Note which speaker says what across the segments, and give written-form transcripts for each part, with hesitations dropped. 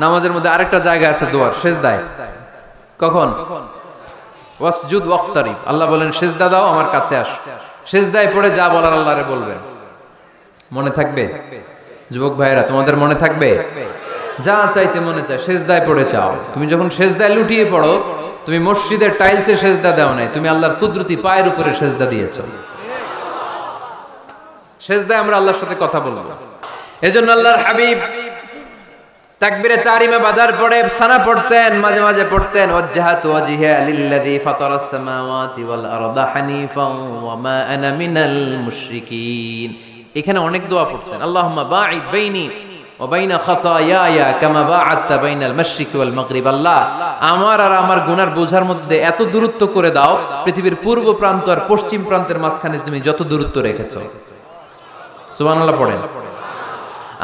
Speaker 1: নামাজের মধ্যে আরেকটা জায়গা আছে দোয়ার, সেজদায়। কখন? ওয়াসজুদ ওয়াক্তারিব, আল্লাহ বলেন সেজদা দাও, আমার কাছে আস। সেজদায় পড়ে যা বলার আল্লাহরে বলবেন। মনে থাকবে যুবক ভাইরা? তোমাদের মনে থাকবে? যা চাইতে মনে চায় সেজদায় পড়ে চাও। তুমি যখন সেজদায় লুটিয়ে পড়ো, তুমি মসজিদের টাইলসে সেজদা দাও নাই, তুমি আল্লাহর কুদরতি পায়ের উপরে সেজদা দিয়েছো। সেজদায় আমরা আল্লাহর সাথে কথা বলবো। এজন্য আল্লাহর হাবিব তাকবীরে তাহরিমা বাঁধার পরে সানা পড়তেন, মাঝে মাঝে পড়তেন ওয়াজহাতু ওয়াজহিয়া লিল্লাযী ফাতারাস সামাওয়াতি ওয়াল আরদা হানিফান ওয়া মা আনা মিনাল মুশরিকিন। এখানে অনেক দোয়া পড়তেন। আল্লাহুম্মা বাঈদ বাইনি ওয়া বাইনা খাতায়ায়া কামা বাআদতা বাইনাল মাশরিকি ওয়াল মাগরিব। আল্লাহ, আমার আর আমার গুনার বোঝার মধ্যে এত দূরত্ব করে দাও, পৃথিবীর পূর্ব প্রান্ত আর পশ্চিম প্রান্তের মাঝখানে তুমি যত দূরত্ব রেখেছো। সুবহানাল্লাহ পড়েন।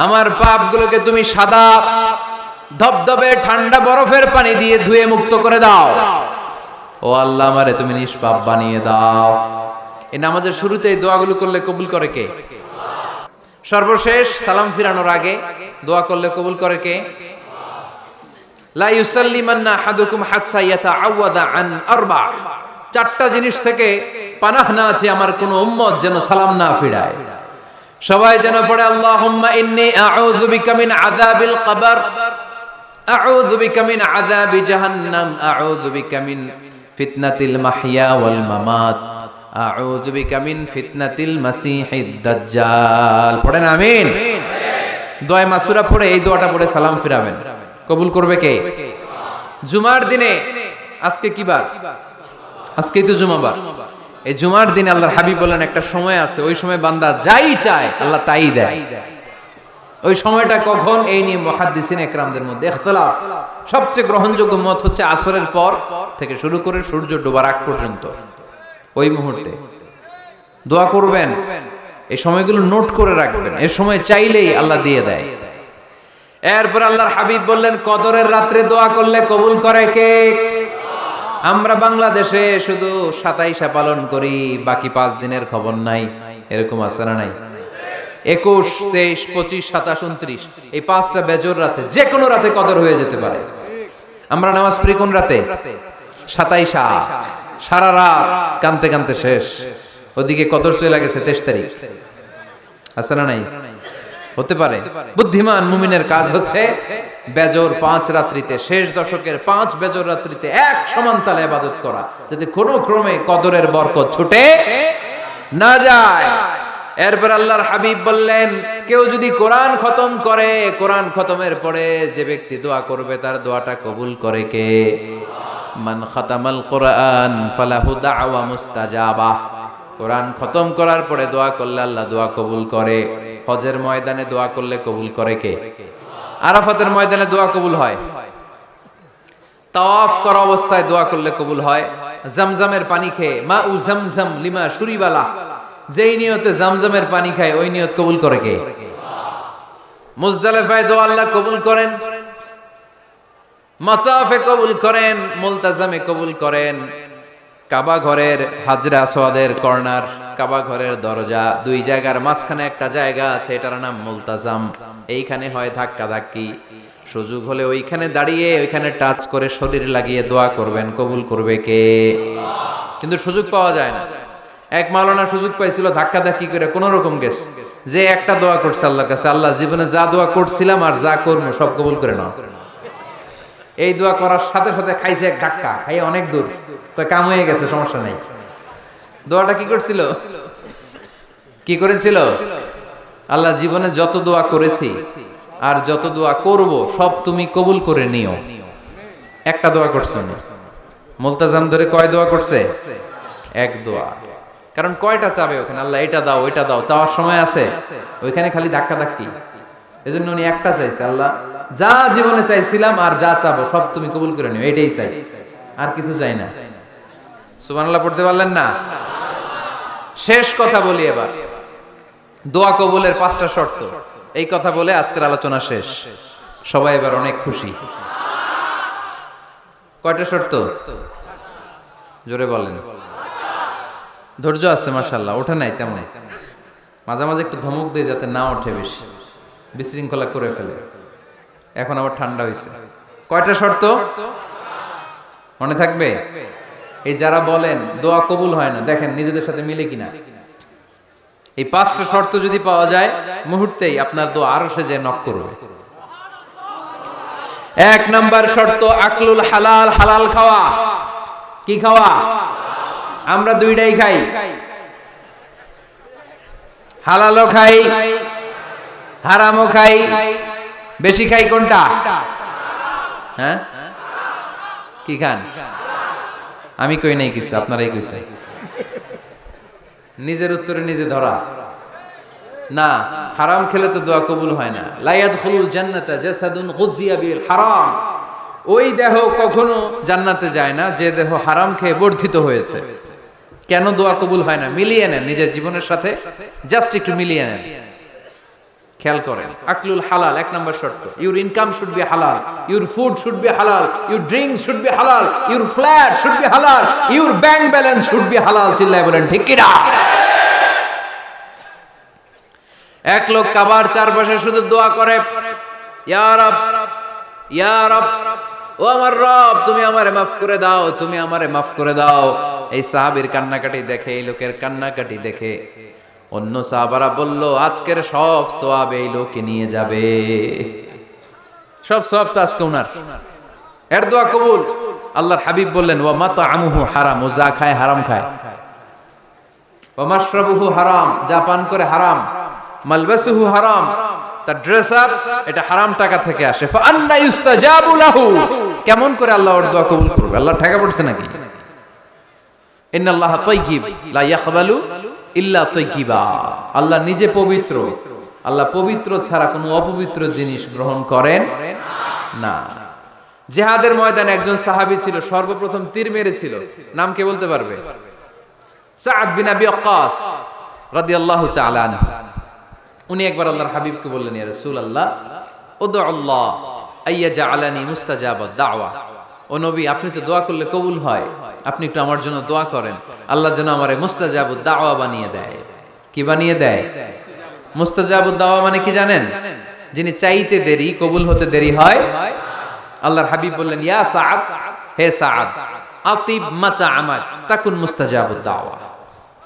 Speaker 1: আমার পাপগুলোকে তুমি সাদা ধবধবে ঠান্ডা বরফের পানি দিয়ে ধুয়ে মুক্ত করে দাও। ও আল্লাহ, আমারে তুমি নিষ্পাপ বানিয়ে দাও। এই নামাজের শুরুতে এই দোয়াগুলো করলে কবুল করে কে? সর্বশেষ সালাম ফিরানোর আগে দোয়া করলে কবুল করে কে? লা ইউসাল্লিমান্না আহাদুকুম হাত্তা ইয়াতাআওয়াদা আন আরবা। চারটা জিনিস থেকে পানাহ না আছে আমার কোন উম্মত যেন সালাম না ফিরায়। সবাই যেন পড়ে আল্লাহুম্মা ইন্নী আউযু বিকা মিন আযাবিল কবর, আউযু বিকা মিন আযাবি জাহান্নাম, আউযু বিকা মিন ফিতনাতিল মাহইয়া ওয়াল মামাত, আউযু বিকা মিন ফিতনাতিল মাসিহিদ দাজ্জাল। পড়েন আমিন। দোয়া মাসুরা পড়ে এই দোয়াটা পড়ে সালাম ফিরাবেন। কবুল করবে কে? জুমার দিনে, আজকে কি বার? আজকেই তো জুমাবার। এই জুমার দিন আল্লাহর হাবিব বলেন একটা সময় আছে, ওই সময় বান্দা যাই চায় আল্লাহ তাই দেয়। ওই সময়টা কখন? এই নিয়ে মুহাদ্দিসিন ইকরামদের মধ্যে ইখতিলাফ। সবচেয়ে গ্রহণযোগ্য মত হচ্ছে আসরের পর থেকে শুরু করে সূর্য ডোবার আগ পর্যন্ত। ওই মুহূর্তে দোয়া করবেন, এই সময়গুলো নোট করে রাখবেন, এই সময় চাইলেই আল্লাহ দিয়ে দেয়। এরপর আল্লাহর হাবিব বললেন কদরের রাত্রে দোয়া করলে কবুল করে কে? আমরা বাংলাদেশে শুধু 27 পালন করি, বাকি 5 দিনের খবর নাই। এরকম আছে না নাই? 21, 23, 25, 27, 29 এই 5টা বেজর রাতে, যে কোনো রাতে কদর হয়ে যেতে পারে। আমরা নামাজ পড়ি কোন রাতে? 27। সারা রাত কানতে কানতে শেষ, ওদিকে কদর চলে গেছে 23 তারিখ। আছে না নাই? হতে পারে। বুদ্ধিমান মুমিনের কাজ হচ্ছে বেজর 5 রাত্রিতে, শেষ দশকের 5 বেজর রাত্রিতে এক সমান তালে ইবাদত করা, যাতে কোনো ক্রমে কদরের বরকত ছুটে না যায়। এরপর আল্লাহর হাবিব বললেন কেউ যদি কোরআন খতম করে, কোরআন খতমের পরে যে ব্যক্তি দোয়া করবে তার দোয়াটা কবুল করে কে? মান খাতামাল কোরআন ফালাহু দাওয়া মুস্তাজাবা। কোরআন খতম করার পরে দোয়া করলে আল্লাহ দোয়া কবুল করে। হজের ময়দানে দোয়া করলে কবুল করে কে? আরাফাতের ময়দানে দোয়া কবুল হয়। তাওয়াফ করা অবস্থায় দোয়া করলে কবুল হয়। জামজামের পানি খেয়ে মা উ জামজাম লিমা শুরিবালা, যেই নিয়তে জামজামের পানি খায় ওই নিয়ত কবুল করে কে? মুজদালিফায় দোয়া আল্লাহ কবুল করেন, মাতাফে কবুল করেন, মুলতাজামে কবুল করেন। কাবা ঘরের হাজরা আসওয়াদের কর্নার, কাবা ঘরের দরজা, দুই জায়গার মাঝখানে একটা জায়গা আছে, এটার নাম মুলতাজাম। এইখানে হয় ধাক্কা ধাক্কি। সুযোগ হলে ওইখানে দাঁড়িয়ে ওইখানে টাচ করে শরীর লাগিয়ে দোয়া করবেন, কবুল করবে কে? কিন্তু সুযোগ পাওয়া যায় না। এক মাওলানা সুযোগ পাইছিল ধাক্কা ধাক্কি করে কোন রকম গেছে, যে একটা দোয়া করছে আল্লাহর কাছে, আল্লাহ জীবনে যা দোয়া করছিলাম আর যা করবো সব কবুল করে নাও। এই দোয়া করার সাথে সাথে খাইছে এক ধাক্কা, খাইয়ে অনেক দূর, কাম হয়ে গেছে, সমস্যা নেই। দোয়াটা কি করছিল? কি করেছিল? আল্লাহ জীবনে যত দোয়া করেছি আর যত দোয়া করব সব তুমি কবুল করে নিও। একটা দোয়া করছে না। মুলতাজাম ধরে কয় দোয়া করছে? এক দোয়া। কারণ কয়টা চাবে ওখানে? আল্লাহ এটা দাও ওইটা দাও, চাওয়ার সময় আছে? ওইখানে খালি ধাক্কা ধাক্কি। এজন্য উনি একটা চাইছে, আল্লাহ যা জীবনে চাইছিলাম আর যা চাবো সব তুমি কবুল করে নিও, এটাই চাই, আর কিছু চাই না। সুবহানাল্লাহ পড়তে পারলেন না? শেষ কথা বলি এবার, দোয়া কবুলের 5টা শর্ত। এই কথা বলে আজকের আলোচনা শেষ। সবাই এবার অনেক খুশি। কয়টা শর্ত? জোরে বলেন। ধৈর্য আছে মাশাআল্লাহ, ওঠে নাই তেমন। মাঝে মাঝে একটু ধমক দেয় যাতে না ওঠে, বেশি বিশৃঙ্খলা করে ফেলে। এখন আবার ঠান্ডা হয়েছে। কয়টা শর্ত মনে থাকবে? এই যারা বলেন দোয়া কবুল হয় না, দেখেন নিজেদের সাথে মিলে কিনা। এই 5টা শর্ত যদি পাওয়া যায়, মুহূর্তেই আপনার দোয়া আরশে যে নক করবে। 1 নাম্বার শর্ত আকলুল হালাল, হালাল খাওয়া। কি খাওয়া? আমরা দুইটাই খাই, হালালও খাই হারামও খাই। বেশি খাই কোনটা? হ্যাঁ, কি খান? আমি কই নাই কিছু, আপনারাই কইছেন। নিজের উত্তরে নিজে ধরা না। হারাম খেলে তো দোয়া কবুল হয় না। লা ইয়াদখুলুল জান্নাতা জাসাদুন গুযিয়া বিল হারাম। ওই দেহ কখনো জান্নাতে যায় না যে দেহ হারাম খেয়ে বর্ধিত হয়েছে। কেন দোয়া কবুল হয় না? মিলিয়ে নেন নিজের জীবনের সাথে, জাস্ট একটু মিলিয়ে নেন, খেয়াল করেন। আকলুল হালাল 1 নাম্বার শর্ত। ইউর ইনকাম শুড বি হালাল, ইউর ফুড শুড বি হালাল, ইউর ড্রিঙ্ক শুড বি হালাল, ইউর ফ্ল্যাট শুড বি হালাল, your bank balance should be হালাল। চিল্লায় বলেন ঠিক কি না? এক লোক কাবার চারপাশে শুধু দোয়া করে, ইয়া রব, ইয়া রব, ও আমার রব, তুমি আমারে মাফ করে দাও, তুমি আমারে মাফ করে দাও। এই সাহাবীর কান্নাকাটি দেখে, এই লোকের কান্নাকাটি দেখে অন্য সাহাবারা বলল, আজকের সব সওয়াব এই লোকে নিয়ে যাবে। সব সওয়াব তো আজকে উনার। এর দোয়া কবুল। আল্লাহর হাবিব বললেন, ওয়া মাতআমুহু হারাম, ও যা খায় হারাম খায়। ওয়া মাশরাবুহু হারাম, যা পান করে হারাম। মালবাসুহু হারাম, তার ড্রেস আপ এটা হারাম টাকা থেকে আসে। ফা আন্না ইউস্তাজাবু লাহু, কেমন করে আল্লাহ ওর দোয়া কবুল করবে? আল্লাহ ঠেকা পড়ছে নাকি? ইন্নাল্লাহা তাইয়্যিব লা ইয়াকবালু ইল্লা তাইয়্যিবা। আল্লাহ নিজে পবিত্র, আল্লাহ পবিত্র ছাড়া কোনো অপবিত্র জিনিস গ্রহণ করেন না। জিহাদের ময়দানে একজন সাহাবী ছিল, সর্বপ্রথম তীর মেরেছিল। নাম কে বলতে পারবে? সাদ বিন আবি ওয়াক্কাস রাদিয়াল্লাহু তাআলা আনহু। উনি একবার আল্লাহর হাবিবকে বললেন, ইয়া রাসূলুল্লাহ, উদউ আল্লাহ আইয়াজআলানি মুস্তাজাবাদ দাওয়া। ও নবী, আপনি তো দোয়া করলে কবুল হয়, আপনি একটু আমার জন্য দোয়া করেন, আল্লাহ যেন আমারে মুস্তাজাবুদ দাওয়া বানিয়ে দেয়। কি বানিয়ে দেয়? মুস্তাজাবুদ দাওয়া মানে কি জানেন? যিনি চাইতে দেরি, কবুল হতে দেরি হয়। আল্লাহর হাবিব বললেন, ইয়া সাআদ, হে সাআদ, আতিব মাতআমাক তাকুন মুস্তাজাবুদ দাওয়া।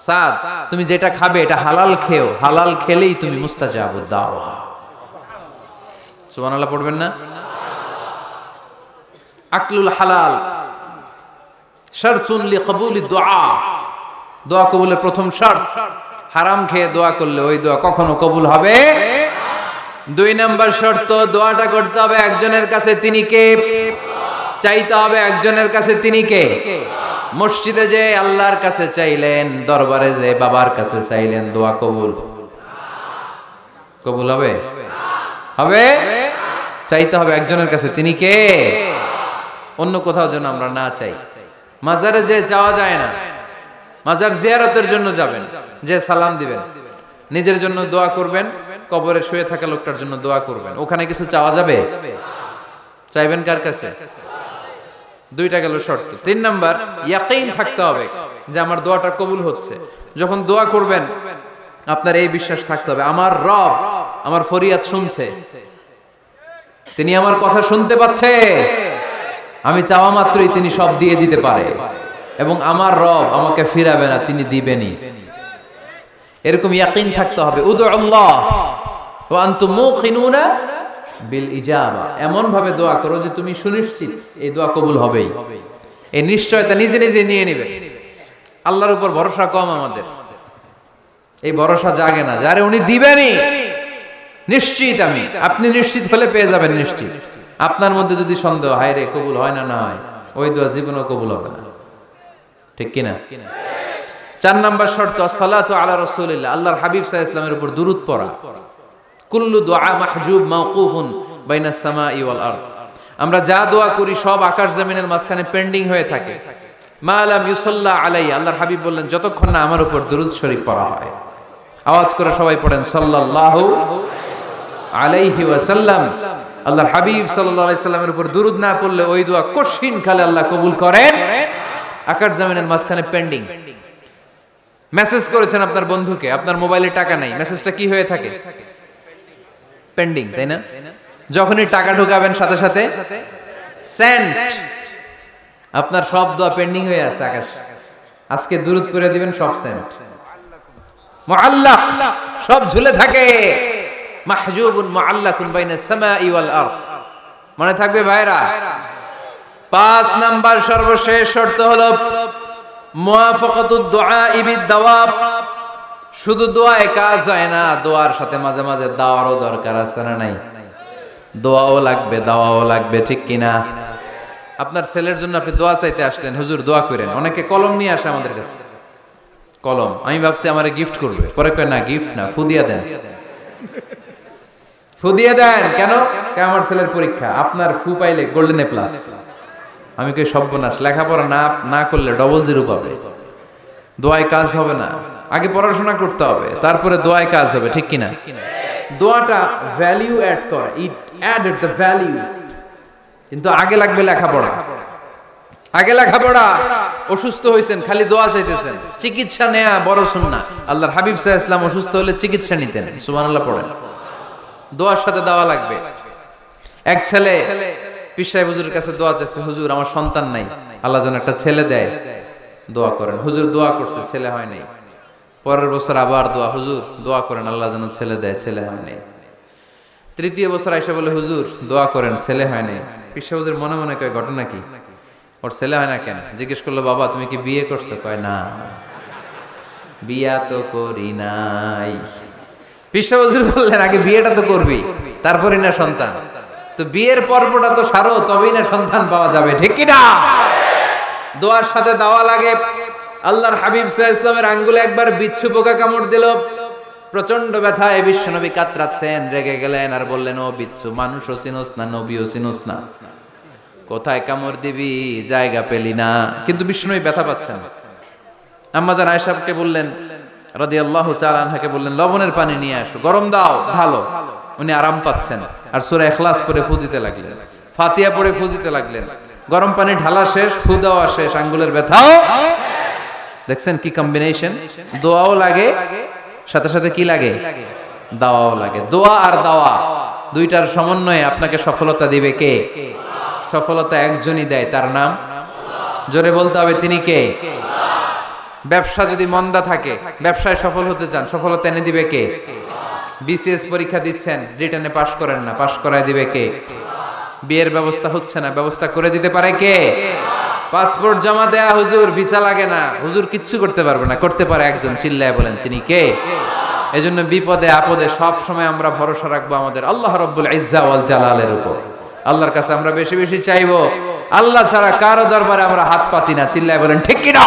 Speaker 1: সাদ, তুমি যেটা খাবে এটা হালাল খেও, হালাল খেলেই তুমি মুস্তাজাবুদ দাওয়া। সুবহানাল্লাহ পড়বেন না? আকলুল হালাল শারতুন লিকবুলিদ দুআ, দোয়া কবুলের প্রথম শর্ত। হারাম খেয়ে দোয়া করলে ওই দোয়া কখনো কবুল হবে। 2 নাম্বার শর্ত, দোয়াটা করতে হবে একজনের কাছে, তিনি কে? চাইতে হবে একজনের কাছে, তিনি কে? মসজিদে যে আল্লাহর কাছে চাইলেন, দরবারে যে বাবার কাছে চাইলেন, দোয়া কবুল কবুল হবে? হবে? চাইতে হবে একজনের কাছে, তিনি কে? অন্য কোথাও যেন আমরা না চাই। মাজারে যে যাওয়া যায় না, মাজার জিয়ারতের জন্য যাবেন, যে সালাম দিবেন, নিজের জন্য দোয়া করবেন, কবরে শুয়ে থাকা লোকটার জন্য দোয়া করবেন। ওখানে কিছু চাওয়া যাবে? চাইবেন কার কাছে? 2টা গেল শর্ত। 3 নাম্বার, ইয়াকিন থাকতে হবে যে আমার দোয়াটা কবুল হচ্ছে। যখন দোয়া করবেন আপনার এই বিশ্বাস থাকতে হবে, আমার রব আমার ফরিয়াদ শুনছে, তিনি আমার কথা শুনতে পাচ্ছে, আমি চাওয়া মাত্রই তিনি সব দিয়ে দিতে পারে, এবং আমার রব আমাকে ফিরাবে না, তিনি দিবেনই। এরকম ইয়াকিন থাকতে হবে। উদউ আল্লাহ ওয়া আনতুম মুকিনুনা বিল ইজাবা, এমন ভাবে দোয়া করো যে তুমি সুনিশ্চিত এই দোয়া কবুল হবেই। এই নিশ্চয়তা নিজে নিজে নিয়ে নেবে। আল্লাহর উপর ভরসা কম আমাদের, এই ভরসা জাগে না যারে উনি দিবেনই, নিশ্চিত আমি। আপনি নিশ্চিত হলে পেয়ে যাবেন নিশ্চিত। আপনার মধ্যে যদি সন্দেহ, হায় রে কবুল হয় না, না হয়, ওই দোয়া জীবনেও কবুল হবে না। ঠিক কিনা? 4 নাম্বার শর্ত, আসসালাতু আলা রাসূলিল্লাহ, আল্লাহর হাবিব সাল্লাল্লাহু আলাইহি ওয়াসাল্লামের উপর দুরূদ পড়া। কুল্লু দুআ মাহজুব মাওকুফুন বাইনাস সামাই ওয়াল আরদ, আমরা যা দোয়া করি সব আকাশ জমিনের মাঝখানে পেন্ডিং হয়ে থাকে। মা লাম ইউসাল্লা আলাইহি, আল্লাহর হাবিব বললেন যতক্ষণ না আমার উপর দুরূদ শরীফ পড়া হয়। আওয়াজ করে সবাই পড়েন সাল্লাল্লাহু আলাইহি ওয়াসাল্লাম। আল্লাহর হাবিব সাল্লাল্লাহু আলাইহি সাল্লামের উপর দুরূদ না পড়লে ওই দোয়া কঠিন কালে আল্লাহ কবুল করেন। আকাশ জমিনের মাঝখানে পেন্ডিং। মেসেজ করেছেন আপনার বন্ধুকে, আপনার মোবাইলে টাকা নাই, মেসেজটা কি হয়ে থাকে? পেন্ডিং, তাই না? যখনই টাকা ঢুকাবেন সাথে সাথে সেন্ট, আপনার সব দোয়া পেন্ডিং হয়ে আছে আকাশ। আজকে দুরূদ করে দিবেন, সব সেন্ট মুআল্লাক, সব ঝুলে থাকে। মাহজুবুন মুআল্লাকুন বাইনাস সামাই ওয়াল আরদ। মনে থাকবে ভাইরা। 5 নাম্বার সর্বশেষ শর্ত হলো মুওয়াফাকাতুদ দুআই বিদ-দাওয়াব। শুধু দোয়ায় কাজ হয় না, দোয়ার সাথে মাঝে মাঝে দাওয়ারও দরকার আছে না নাই? দোয়াও লাগবে, দাওয়াও লাগবে, ঠিক কিনা? আপনার ছেলের জন্য আপনি দোয়া চাইতে আসলেন, হুজুর দোয়া করেন। অনেকে কলম নিয়ে আসে আমাদের কাছে, কলম। আমি ভাবছি আমারে গিফট করবে, পরে কয় না, গিফট না, ফু দিয়ে দেন। ফু দিয়ে দেন কেন? আমার ছেলের পরীক্ষা, আপনার ফু পাইলে গোল্ডেন এ প্লাস। আমি কই সর্বনাশ, লেখাপড়া না করলে ডবল জিরো পাবে, দোয়ায় কাজ হবে না। আগে পড়াশোনা করতে হবে, তারপরে দোয়ায় কাজ হবে, ঠিক কিনা? দোয়াটা ভ্যালু অ্যাড করে, ইট অ্যাডেড দ্য ভ্যালু। কিন্তু আগে লাগবে লেখাপড়া, আগে লেখাপড়া। অসুস্থ হয়েছেন, খালি দোয়া চাইতেছেন। চিকিৎসা নেয়া বড় সুন্নাহ। আল্লাহর হাবিব সাল্লাল্লাহু আলাইহি ওয়াসাল্লাম অসুস্থ হলে চিকিৎসা নিতেন। সুবহানাল্লাহ পড়েন। দোয়ার সাথে দাওয়া লাগবে। এক ছেলে পীর সাহেব হুজুরের কাছে দোয়া চাইছে, হুজুর আমার সন্তান নাই, আল্লাহ যেন একটা ছেলে দেয়, দোয়া করেন। হুজুর দোয়া করছে, ছেলে হয় নাই। পরের বছর আবার দোয়া, হুজুর দোয়া করেন আল্লাহ যেন ছেলে দেয়, ছেলে হয় নাই। তৃতীয় বছর আইসা বলে, হুজুর দোয়া করেন, ছেলে হয় নাই। পীর সাহেব হুজুর মনে মনে কয়, ঘটনা কি? ওর ছেলে হয় না কেন? জিজ্ঞেস করলো, বাবা তুমি কি বিয়ে করছো? কয় না, বিয়া তো করি নাই। পীর সাহেব হুজুর বললেন, আগে বিয়েটা তো করবি, তারপরে না সন্তান। তো বিয়ের পর্বটা তো সারো, তবেই না সন্তান পাওয়া যাবে, ঠিক কি না? দোয়ার সাথে দাওয়া লাগে। আল্লাহর হাবিব সাল্লাল্লাহু আলাইহি ওয়াসাল্লামের আঙ্গুলে একবার বিচ্ছু পোকা কামড় দিল। প্রচন্ড ব্যথায় বিশ্বনবী কাতরাচ্ছেন, রেগে গেলেন আর বললেন, ও বিচ্ছু, মানুষও চিনোস না, নবীও চিনোস না, কোথায় কামড় দিবি, জায়গা পেলি না। কিন্তু বিশ্বনবী ব্যথা পাচ্ছেন। আম্মা জান আয়েশাকে বললেন রাদিয়াল্লাহু তাআলা আনহাকে বললেন, লবণের পানি নিয়ে আসো, গরম দাও, ভালো। উনি আরাম পাচ্ছেন। আর সূরা ইখলাস পড়ে ফু দিতে লাগলেন, ফাতিহা পড়ে ফু দিতে লাগলেন। গরম পানি ঢালা শেষ, ফু দেওয়া শেষ, আঙ্গুলের ব্যথাও। দেখছেন কি কম্বিনেশন? দোয়াও লাগে, সাথে সাথে কি লাগে? দাওয়াও লাগে। দোয়া আর দাওয়া দুইটার সমন্বয়ে আপনাকে সফলতা দিবে কে? সফলতা একজনই দেয়, তার নাম জোরে বলতে হবে, তিনি কে? ব্যবসা যদি মন্দা থাকে, ব্যবসায় সফল হতে চান, সফলতা এনে দিবে কে? বিসিএস পরীক্ষা দিচ্ছেন, রিটেনে পাশ করেন না, পাশ করায় দিবে কে? বিয়ের ব্যবস্থা হচ্ছে না, ব্যবস্থা করে দিতে পারে কে? পাসপোর্ট জমা দেয়া, হুজুর ভিসা লাগে না, হুজুর কিচ্ছু করতে পারবে না, করতে পারে একজন, চিল্লায় বলেন তিনি কে? এজন্য বিপদে আপদে সব সময় আমরা ভরসা রাখবো আমাদের আল্লাহ রাব্বুল ইজ্জা ওয়াল জালালের উপর। আল্লাহর কাছে আমরা বেশি বেশি চাইবো। আল্লাহ ছাড়া কারো দরবারে আমরা হাত পাতি না, চিল্লায় বলেন ঠিক কি না?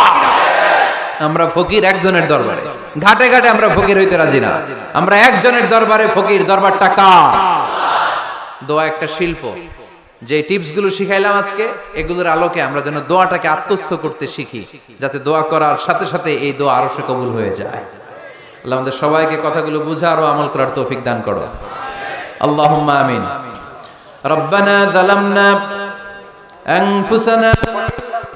Speaker 1: আমরা ফকির একজনের দরবারে, ঘাটে ঘাটে আমরা ফকির হইতে রাজি না, আমরা একজনের দরবারে ফকির। দরবারটা কার? দোয়া একটা শিল্প। যে টিপস গুলো শিখাইলাম আজকে, এগুলোর আলোকে আমরা যেন দোয়াটাকে আত্মস্থ করতে শিখি, যাতে দোয়া করার সাথে সাথে এই দোয়া আরো সে কবুল হয়ে যায়। আল্লাহ আমাদের সবাইকে কথাগুলো বুঝার ও আমল করার তৌফিক দান করো। আল্লাহুম্মা আমিন। রব্বানা যালামনা আনফুসানা